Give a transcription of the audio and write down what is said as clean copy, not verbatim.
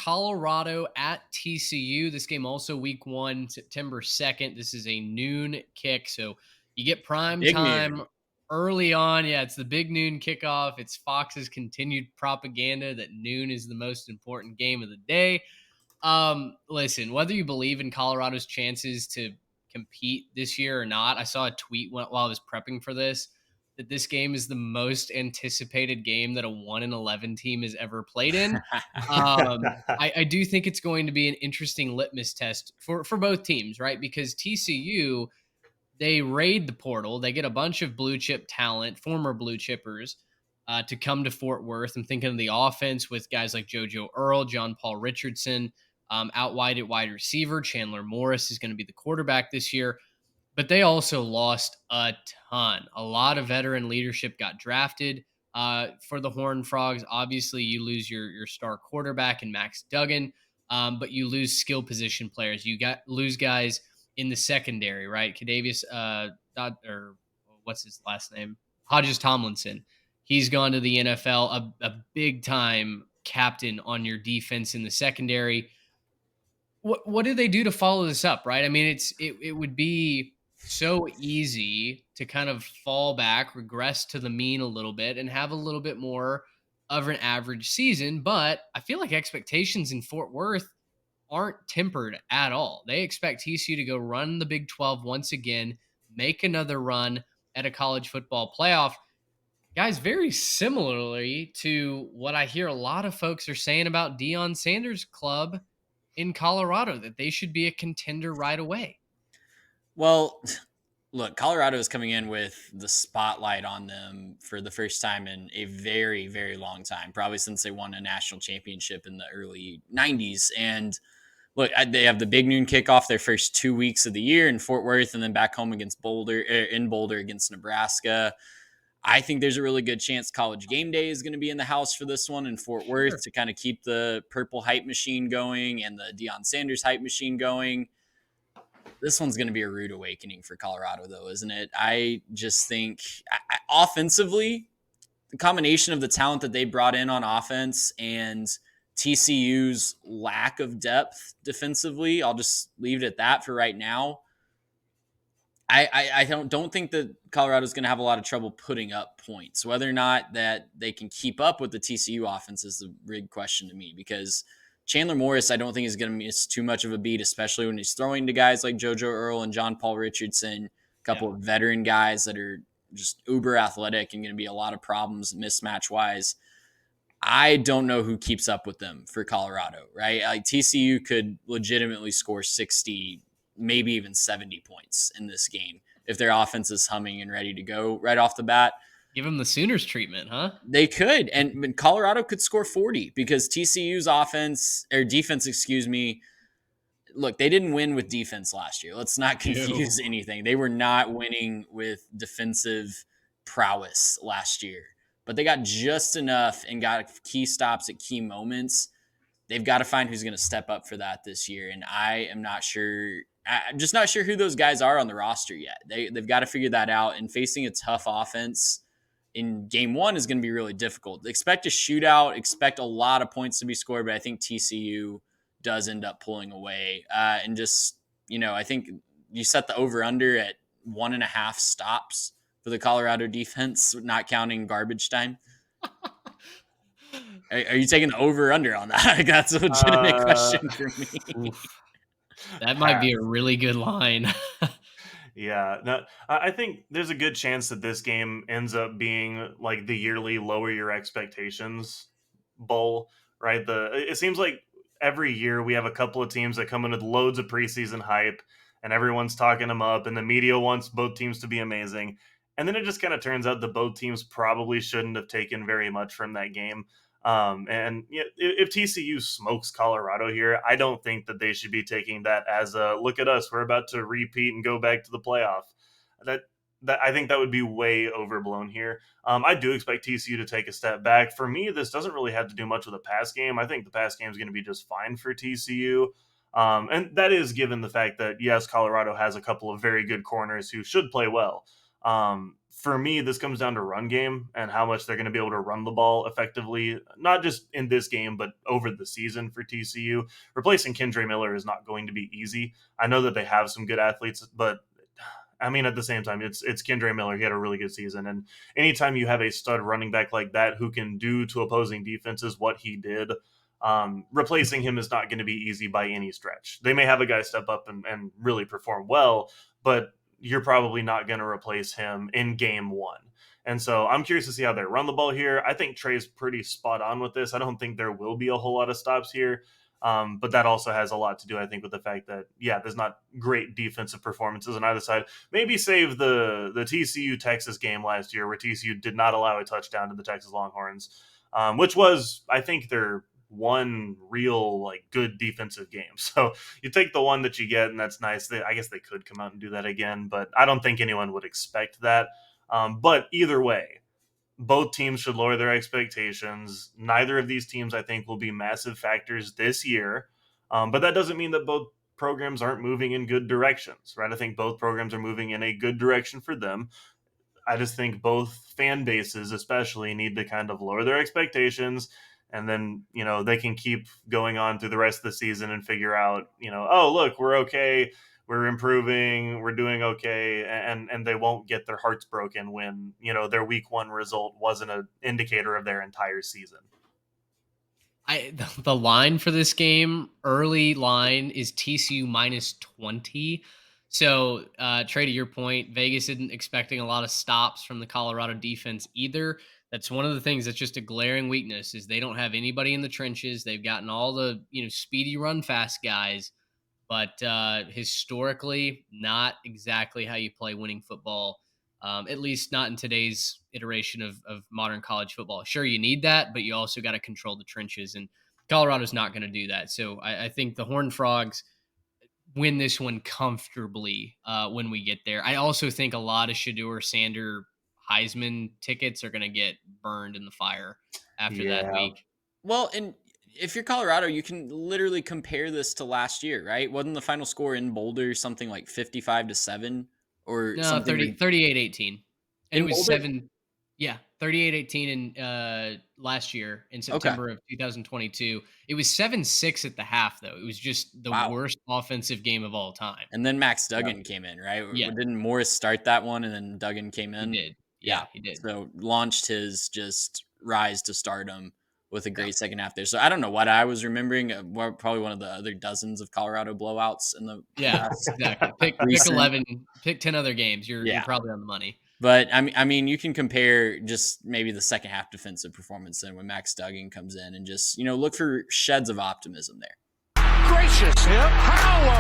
Colorado at TCU. This game also week 1, September 2nd. This is a noon kick, so you get prime Big time noon. early on. Yeah, it's the big noon kickoff. It's Fox's continued propaganda that noon is the most important game of the day. Listen, whether you believe in Colorado's chances to compete this year or not, I saw a tweet while I was prepping for this that this game is the most anticipated game that a 1-11 team has ever played in. I do think it's going to be an interesting litmus test for both teams, right? Because TCU, they raid the portal. They get a bunch of blue chip talent, former blue chippers, to come to Fort Worth. I'm thinking of the offense with guys like JoJo Earl, John Paul Richardson, out wide at wide receiver. Chandler Morris is going to be the quarterback this year. But they also lost a ton. A lot of veteran leadership got drafted for the Horned Frogs. Obviously, you lose your star quarterback in Max Duggan, but you lose skill position players. You lose guys in the secondary, right? Kadavius, or what's his last name? Hodges Tomlinson. He's gone to the NFL, a big time captain on your defense in the secondary. What do they do to follow this up, right? I mean, it would be so easy to kind of fall back, regress to the mean a little bit, and have a little bit more of an average season. But I feel like expectations in Fort Worth aren't tempered at all. They expect TCU to go run the Big 12 once again, make another run at a college football playoff. Guys, very similarly to what I hear a lot of folks are saying about Deion Sanders' club in Colorado, that they should be a contender right away. Well, look, Colorado is coming in with the spotlight on them for the first time in a very, very long time, probably since they won a national championship in the early 90s. And look, they have the big noon kickoff their first 2 weeks of the year in Fort Worth and then back home against Boulder against Nebraska. I think there's a really good chance College Game Day is going to be in the house for this one in Fort Worth Sure. to kind of keep the purple hype machine going and the Deion Sanders hype machine going. This one's going to be a rude awakening for Colorado, though, isn't it? I just think offensively, the combination of the talent that they brought in on offense and TCU's lack of depth defensively, I'll just leave it at that for right now. I don't think that Colorado's going to have a lot of trouble putting up points. Whether or not that they can keep up with the TCU offense is the big question to me, because Chandler Morris, I don't think is going to miss too much of a beat, especially when he's throwing to guys like JoJo Earl and John Paul Richardson, a couple Yeah. of veteran guys that are just uber athletic and going to be a lot of problems mismatch wise. I don't know who keeps up with them for Colorado, right? Like TCU could legitimately score 60, maybe even 70 points in this game if their offense is humming and ready to go right off the bat. Give them the Sooners treatment, huh? They could, and Colorado could score 40 because TCU's offense or defense, excuse me. Look, they didn't win with defense last year. Let's not confuse Ew. anything. They were not winning with defensive prowess last year, but they got just enough and got key stops at key moments. They've got to find who's going to step up for that this year, and I am not sure. I'm just not sure who those guys are on the roster yet. They've got to figure that out, and facing a tough offense in game one is going to be really difficult. Expect a shootout, expect a lot of points to be scored, but I think TCU does end up pulling away. And just, I think you set the over under at 1.5 stops for the Colorado defense, not counting garbage time. Are you taking the over under on that? That's a legitimate question for me. Oof. That might be a really good line. Yeah, no, I think there's a good chance that this game ends up being like the yearly lower your expectations bowl, right? It seems like every year we have a couple of teams that come in with loads of preseason hype, and everyone's talking them up, and the media wants both teams to be amazing, and then it just kind of turns out that both teams probably shouldn't have taken very much from that game. And yeah, if TCU smokes Colorado here, I don't think that they should be taking that as a look at us, we're about to repeat and go back to the playoff. That I think that would be way overblown here. I do expect TCU to take a step back. For me, this doesn't really have to do much with the pass game. I think the pass game is going to be just fine for TCU. And that is given the fact that, yes, Colorado has a couple of very good corners who should play well. for me, this comes down to run game and how much they're going to be able to run the ball effectively, not just in this game, but over the season for TCU. Replacing Kendre Miller is not going to be easy. I know that they have some good athletes, but I mean, at the same time, it's Kendre Miller. He had a really good season, and anytime you have a stud running back like that who can do to opposing defenses what he did, replacing him is not going to be easy by any stretch. They may have a guy step up and really perform well, but you're probably not going to replace him in game one. And so I'm curious to see how they run the ball here. I think Trey's pretty spot on with this. I don't think there will be a whole lot of stops here. But that also has a lot to do, I think, with the fact that, yeah, there's not great defensive performances on either side. Maybe save the TCU Texas game last year where TCU did not allow a touchdown to the Texas Longhorns, which was, I think, their one real like good defensive game. So you take the one that you get, and that's nice. I guess they could come out and do that again, but I don't think anyone would expect that. But either way, both teams should lower their expectations. Neither of these teams, I think, will be massive factors this year. But that doesn't mean that both programs aren't moving in good directions, right? I think both programs are moving in a good direction for them. I just think both fan bases, especially, need to kind of lower their expectations. And then, they can keep going on through the rest of the season and figure out, oh, look, we're okay, we're improving, we're doing okay, and they won't get their hearts broken when their week one result wasn't an indicator of their entire season. The line for this game, early line, is TCU -20. So, Trey, to your point, Vegas isn't expecting a lot of stops from the Colorado defense either. That's one of the things that's just a glaring weakness is they don't have anybody in the trenches. They've gotten all the speedy run fast guys, but historically, not exactly how you play winning football. At least not in today's iteration of modern college football. Sure, you need that, but you also got to control the trenches, and Colorado's not going to do that. So I think the Horned Frogs win this one comfortably when we get there. I also think a lot of Shedeur Sander Heisman tickets are going to get burned in the fire after that Yeah. week. Well, and if you're Colorado, you can literally compare this to last year, right? Wasn't the final score in Boulder something like 55-7 or No, something 38-18. And it in was Boulder? 38-18 in last year in Okay. September of 2022. It was 7-6 at the half, though. It was just the Wow. worst offensive game of all time. And then Max Yeah. Duggan came in, right? Yeah, Didn't Morris start that one and then Duggan came he in? did. Yeah. Yeah, he did. So launched his just rise to stardom with a Yep. great second half there. So I don't know what I was remembering. Probably one of the other dozens of Colorado blowouts in the Yeah, last exactly. Pick recent. 11, pick 10 other games. You're Yeah. probably on the money. But I mean, you can compare just maybe the second half defensive performance then when Max Duggan comes in and just look for sheds of optimism there. Gracious, how